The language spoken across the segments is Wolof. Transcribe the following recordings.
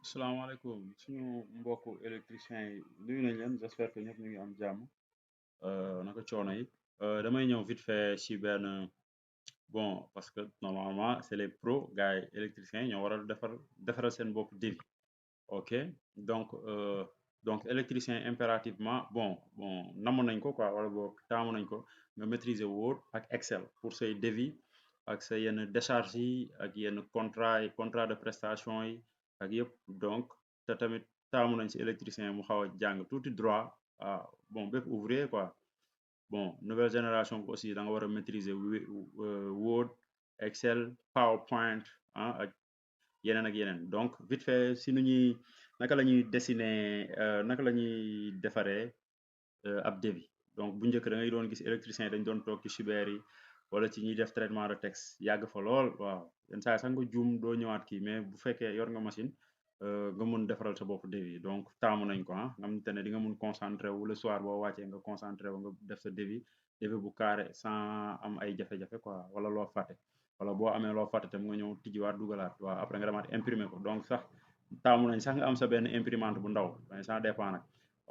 salaamaaleykum suñu mbokku électricien yi nuyu nañ leen j'espère que ñëpp ñu ngi am jàmm naka coono yi damay ñëw vite fait ci benn bon parce que normalement c'est les pros gars yi électriciens yi ñoo war a defaral seen bopp devis ok donc donc électricien impérativement bon namm nañ ko quoi wala boog taamu nañ ko nga maîtriser Word ak Excel pour say devis ak sa yenn décharge yi ak yenn contrat de prestation yi ak yëpp donc te tamit taamu nañ ci électricien mu xaw a jàng tuuti droit ah bon bépp ouvrier quoi bon nouvelle génération bi aussi da nga war a maîtriser Word Excel PowerPoint ah ak yeneen donc vite fait si nu ñuy naka la ñuy dessiner naka la ñuy defaree ab devis donc bu njëkk da ngay doon gis électricien yi dañ doon toog ci cyber yi wala ci ñuy def traitement de texte yàgg fa lool waaw yenn saa sax nga juum doo ñëwaat kii mais bu fekkee yor nga machine nga mun defaral sa bopp devis donc taamu nañ ko ah nga xamante ne di nga mun concentré wu le soir boo wàccee nga concentré wu nga def sa devis bu carré sans am ay jafe-jafe quoi wala loo fàtte wala boo amee loo fàtte tam nga ñëw tijjiwaat dugalaat waaw après nga demaat imprimer ko donc sax taamu nañ sax nga am sa benn imprimante bu ndaw mais ça dépend nag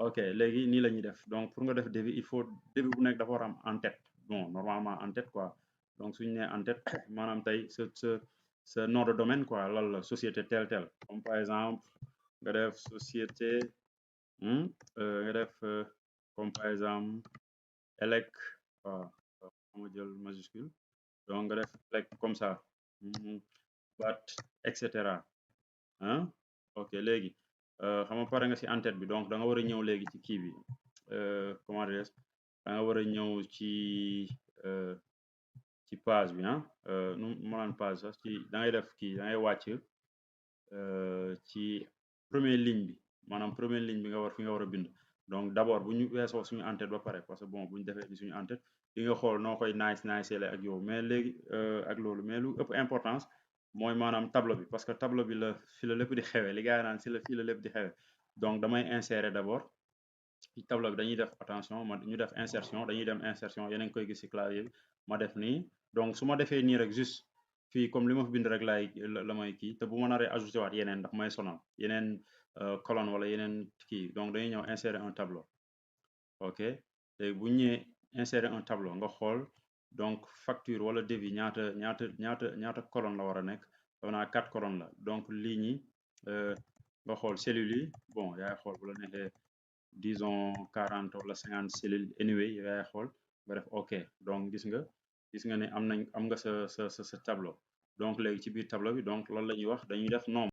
ok léegi nii la ñuy def donc pour nga def devis il faut devis bu nekk dafa war a am en tête bon normalement en tête quoi donc suñu nee en tête maanaam tey sa nom de domaine quoi lan la société tel comme par exemple nga def société nga def comme par exemple elec waaw ma jël majuscule donc nga def elec comme ça bat et cetera ah ok léegi xam nga pare nga ci en tête bi donc da nga war a ñëw léegi ci kii bi comment dire da nga war a ñëw ci page bi ah nu ma naan page sax ci da ngay def kii da ngay wàcc ci première ligne bi maanaam première ligne bi nga war fi nga war a bind donc d'abord bu ñu weesoo suñu en tête ba pare parce que bon bu ñu defee suñu en tête di nga xool noo koy nice ak yow mais léegi ak loolu mais lu ëpp importance mooy maanaam tableau bi parce que tableau bi la fi la lépp di xewee li gars yi naan fii la lépp di xewee donc damay insérer d'abord ci tableau bi dañuy def attention ñu def insertion dañuy dem insertion yéen a ngi koy gis ci clavier bi ma def nii donc su ma defee nii rek juste fii comme li ma fi bind rek la may kii te bu ma naree ajouté waat yeneen ndax may sonal yeneen colonne wala yeneen kii donc dañuy ñëw insérer un tableau ok léegi bu ñëwee insérer un tableau nga xool donc facture wala devis ñaata colonne la war a nekk on a 4 colonnes la donc lignes yi nga xool cellules yi bon yaay xool bu la neexee disons 40 wala 50 cellules anyway yaay xool nga def ok donc gis nga ne am nga sa tableau donc léegi ci biir tableau bi donc loolu la ñuy wax dañuy def nombre